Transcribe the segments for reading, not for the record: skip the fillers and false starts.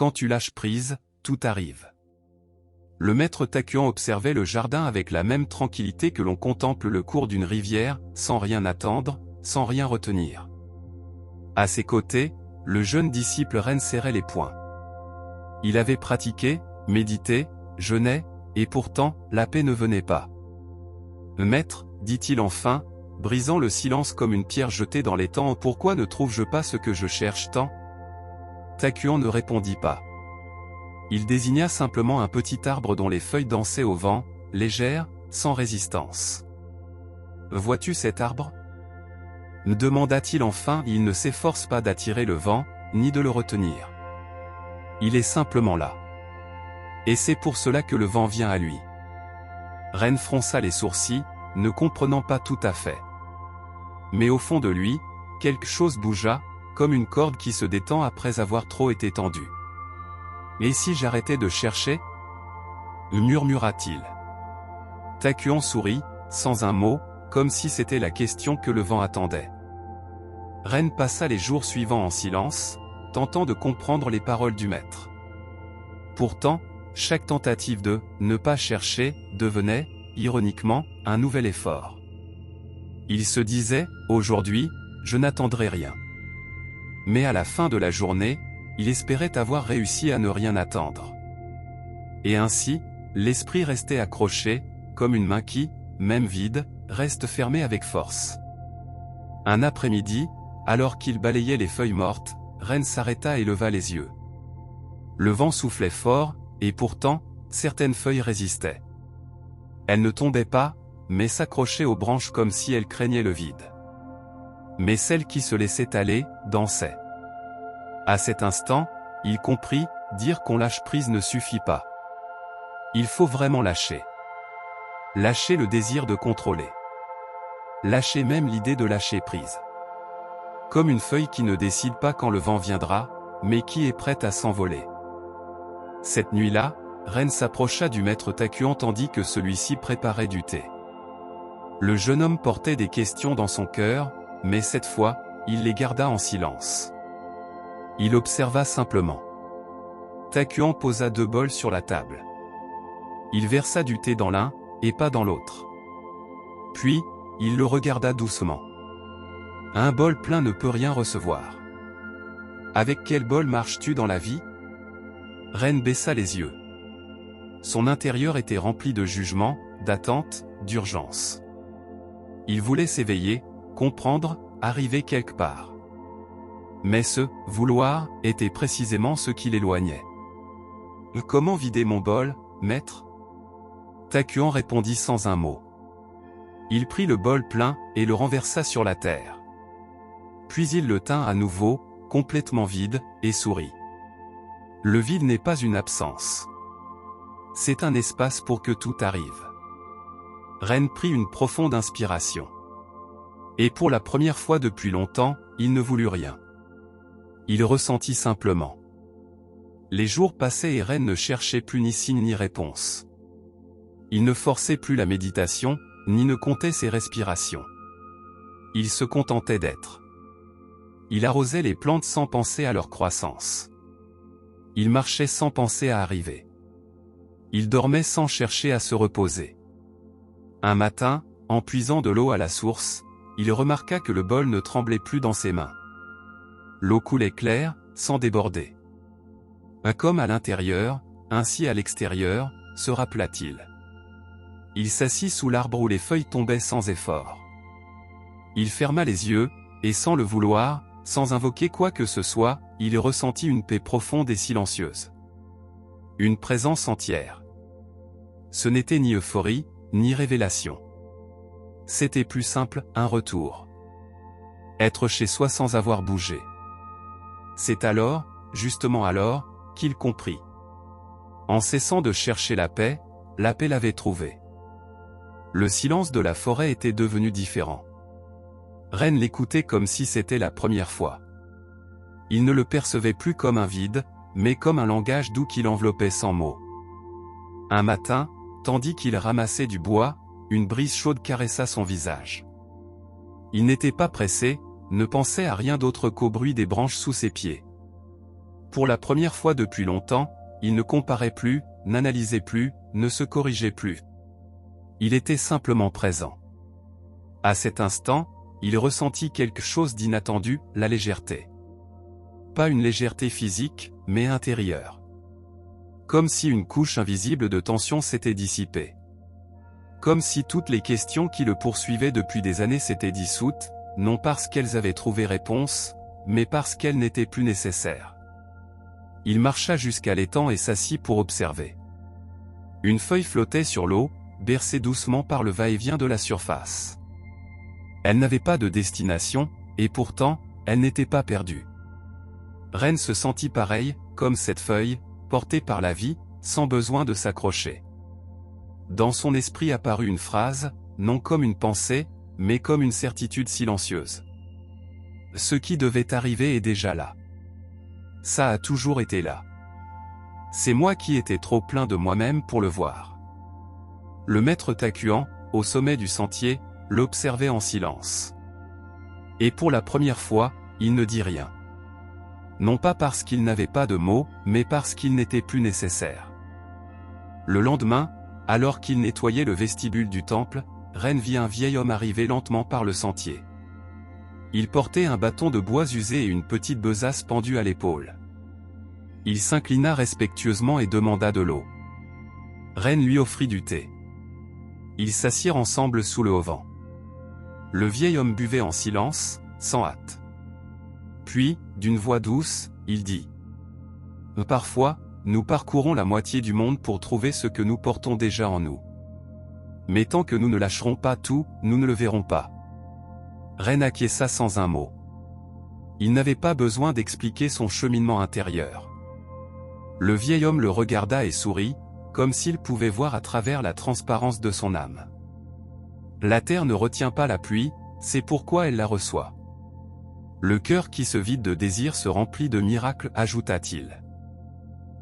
Quand tu lâches prise, tout arrive. Le maître Takuan observait le jardin avec la même tranquillité que l'on contemple le cours d'une rivière, sans rien attendre, sans rien retenir. À ses côtés, le jeune disciple Ren serrait les poings. Il avait pratiqué, médité, jeûnait, et pourtant, la paix ne venait pas. « Maître, dit-il enfin, brisant le silence comme une pierre jetée dans l'étang, pourquoi ne trouve-je pas ce que je cherche tant ?» Takuan ne répondit pas. Il désigna simplement un petit arbre dont les feuilles dansaient au vent, légères, sans résistance. « Vois-tu cet arbre » demanda-t-il enfin. Il ne s'efforce pas d'attirer le vent, ni de le retenir. Il est simplement là. Et c'est pour cela que le vent vient à lui. Ren fronça les sourcils, ne comprenant pas tout à fait. Mais au fond de lui, quelque chose bougea, comme une corde qui se détend après avoir trop été tendue. « Et si j'arrêtais de chercher » murmura-t-il. Takuan sourit, sans un mot, comme si c'était la question que le vent attendait. Ren passa les jours suivants en silence, tentant de comprendre les paroles du maître. Pourtant, chaque tentative de « ne pas chercher » devenait, ironiquement, un nouvel effort. Il se disait, aujourd'hui, je n'attendrai rien. Mais à la fin de la journée, il espérait avoir réussi à ne rien attendre. Et ainsi, l'esprit restait accroché, comme une main qui, même vide, reste fermée avec force. Un après-midi, alors qu'il balayait les feuilles mortes, Ren s'arrêta et leva les yeux. Le vent soufflait fort, et pourtant, certaines feuilles résistaient. Elles ne tombaient pas, mais s'accrochaient aux branches comme si elles craignaient le vide. Mais celles qui se laissaient aller, dansaient. À cet instant, il comprit, dire qu'on lâche prise ne suffit pas. Il faut vraiment lâcher. Lâcher le désir de contrôler. Lâcher même l'idée de lâcher prise. Comme une feuille qui ne décide pas quand le vent viendra, mais qui est prête à s'envoler. Cette nuit-là, Ren s'approcha du maître Takuan tandis que celui-ci préparait du thé. Le jeune homme portait des questions dans son cœur, mais cette fois, il les garda en silence. Il observa simplement. Takuan posa 2 bols sur la table. Il versa du thé dans l'un, et pas dans l'autre. Puis, il le regarda doucement. Un bol plein ne peut rien recevoir. Avec quel bol marches-tu dans la vie ? Ren baissa les yeux. Son intérieur était rempli de jugement, d'attente, d'urgence. Il voulait s'éveiller, comprendre, arriver quelque part. Mais ce « vouloir » était précisément ce qui l'éloignait. « Comment vider mon bol, maître » Takuan répondit sans un mot. Il prit le bol plein, et le renversa sur la terre. Puis il le tint à nouveau, complètement vide, et sourit. Le vide n'est pas une absence. C'est un espace pour que tout arrive. Ren prit une profonde inspiration. Et pour la première fois depuis longtemps, il ne voulut rien. Il ressentit simplement. Les jours passaient et Ren ne cherchait plus ni signe ni réponse. Il ne forçait plus la méditation, ni ne comptait ses respirations. Il se contentait d'être. Il arrosait les plantes sans penser à leur croissance. Il marchait sans penser à arriver. Il dormait sans chercher à se reposer. Un matin, en puisant de l'eau à la source, il remarqua que le bol ne tremblait plus dans ses mains. L'eau coulait claire, sans déborder. Comme à l'intérieur, ainsi à l'extérieur, se rappela-t-il. Il s'assit sous l'arbre où les feuilles tombaient sans effort. Il ferma les yeux, et sans le vouloir, sans invoquer quoi que ce soit, il ressentit une paix profonde et silencieuse. Une présence entière. Ce n'était ni euphorie, ni révélation. C'était plus simple, un retour. Être chez soi sans avoir bougé. C'est alors, justement alors, qu'il comprit. En cessant de chercher la paix l'avait trouvée. Le silence de la forêt était devenu différent. Ren l'écoutait comme si c'était la première fois. Il ne le percevait plus comme un vide, mais comme un langage doux qui l'enveloppait sans mots. Un matin, tandis qu'il ramassait du bois, une brise chaude caressa son visage. Il n'était pas pressé, ne pensait à rien d'autre qu'au bruit des branches sous ses pieds. Pour la première fois depuis longtemps, il ne comparait plus, n'analysait plus, ne se corrigeait plus. Il était simplement présent. À cet instant, il ressentit quelque chose d'inattendu, la légèreté. Pas une légèreté physique, mais intérieure. Comme si une couche invisible de tension s'était dissipée. Comme si toutes les questions qui le poursuivaient depuis des années s'étaient dissoutes, non parce qu'elles avaient trouvé réponse, mais parce qu'elles n'étaient plus nécessaires. Il marcha jusqu'à l'étang et s'assit pour observer. Une feuille flottait sur l'eau, bercée doucement par le va-et-vient de la surface. Elle n'avait pas de destination, et pourtant, elle n'était pas perdue. Ren se sentit pareil, comme cette feuille, portée par la vie, sans besoin de s'accrocher. Dans son esprit apparut une phrase, non comme une pensée, mais comme une certitude silencieuse. Ce qui devait arriver est déjà là. Ça a toujours été là. C'est moi qui étais trop plein de moi-même pour le voir. Le maître Takuan, au sommet du sentier, l'observait en silence. Et pour la première fois, il ne dit rien. Non pas parce qu'il n'avait pas de mots, mais parce qu'il n'était plus nécessaire. Le lendemain, alors qu'il nettoyait le vestibule du temple, Ren vit un vieil homme arriver lentement par le sentier. Il portait un bâton de bois usé et une petite besace pendue à l'épaule. Il s'inclina respectueusement et demanda de l'eau. Ren lui offrit du thé. Ils s'assirent ensemble sous le auvent. Le vieil homme buvait en silence, sans hâte. Puis, d'une voix douce, il dit « Parfois, nous parcourons la moitié du monde pour trouver ce que nous portons déjà en nous. Mais tant que nous ne lâcherons pas tout, nous ne le verrons pas. » Ren acquiesça sans un mot. Il n'avait pas besoin d'expliquer son cheminement intérieur. Le vieil homme le regarda et sourit, comme s'il pouvait voir à travers la transparence de son âme. La terre ne retient pas la pluie, c'est pourquoi elle la reçoit. Le cœur qui se vide de désir se remplit de miracles, ajouta-t-il.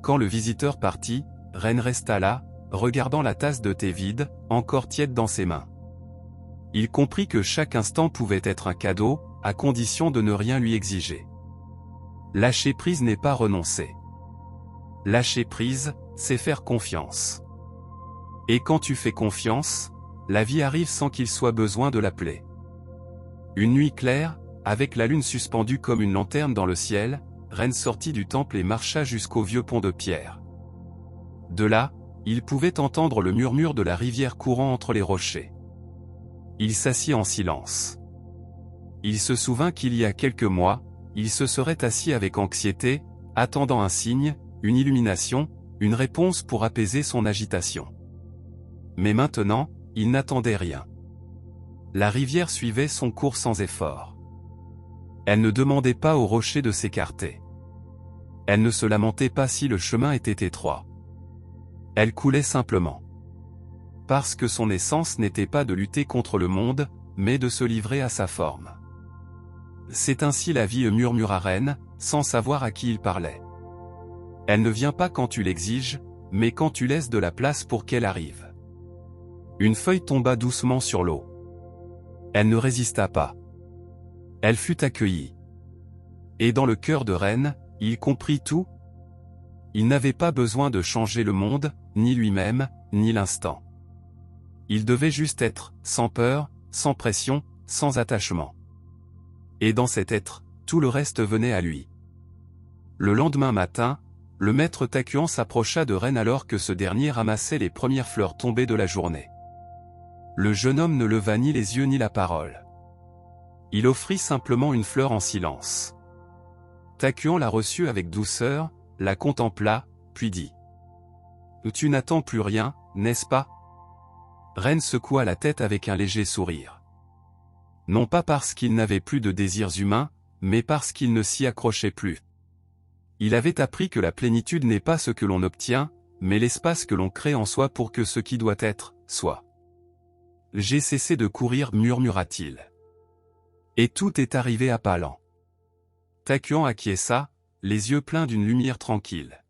Quand le visiteur partit, Ren resta là, regardant la tasse de thé vide, encore tiède dans ses mains. Il comprit que chaque instant pouvait être un cadeau, à condition de ne rien lui exiger. Lâcher prise n'est pas renoncer. Lâcher prise, c'est faire confiance. Et quand tu fais confiance, la vie arrive sans qu'il soit besoin de l'appeler. Une nuit claire, avec la lune suspendue comme une lanterne dans le ciel, Ren sortit du temple et marcha jusqu'au vieux pont de pierre. De là, il pouvait entendre le murmure de la rivière courant entre les rochers. Il s'assit en silence. Il se souvint qu'il y a quelques mois, il se serait assis avec anxiété, attendant un signe, une illumination, une réponse pour apaiser son agitation. Mais maintenant, il n'attendait rien. La rivière suivait son cours sans effort. Elle ne demandait pas au rocher de s'écarter. Elle ne se lamentait pas si le chemin était étroit. Elle coulait simplement. Parce que son essence n'était pas de lutter contre le monde, mais de se livrer à sa forme. C'est ainsi la vie, murmura Ren, sans savoir à qui il parlait. Elle ne vient pas quand tu l'exiges, mais quand tu laisses de la place pour qu'elle arrive. Une feuille tomba doucement sur l'eau. Elle ne résista pas. Elle fut accueillie. Et dans le cœur de Ren, il comprit tout. Il n'avait pas besoin de changer le monde, ni lui-même, ni l'instant. Il devait juste être, sans peur, sans pression, sans attachement. Et dans cet être, tout le reste venait à lui. Le lendemain matin, le maître Takuan s'approcha de Ren alors que ce dernier ramassait les premières fleurs tombées de la journée. Le jeune homme ne leva ni les yeux ni la parole. Il offrit simplement une fleur en silence. Takuan la reçut avec douceur, la contempla, puis dit « Tu n'attends plus rien, n'est-ce pas ?» Ren secoua la tête avec un léger sourire. Non pas parce qu'il n'avait plus de désirs humains, mais parce qu'il ne s'y accrochait plus. Il avait appris que la plénitude n'est pas ce que l'on obtient, mais l'espace que l'on crée en soi pour que ce qui doit être, soit. « J'ai cessé de courir, murmura-t-il. Et tout est arrivé à pas lents. » Takuan acquiesça, les yeux pleins d'une lumière tranquille.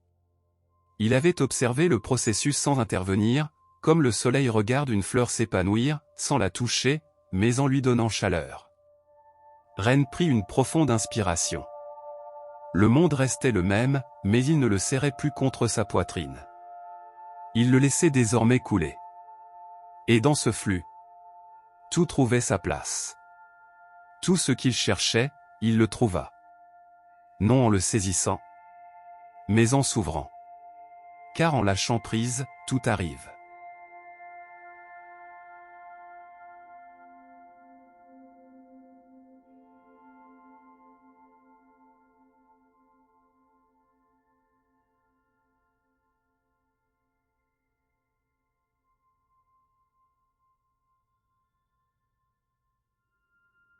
Il avait observé le processus sans intervenir, comme le soleil regarde une fleur s'épanouir, sans la toucher, mais en lui donnant chaleur. Ren prit une profonde inspiration. Le monde restait le même, mais il ne le serrait plus contre sa poitrine. Il le laissait désormais couler. Et dans ce flux, tout trouvait sa place. Tout ce qu'il cherchait, il le trouva. Non en le saisissant, mais en s'ouvrant. Car en lâchant prise, tout arrive.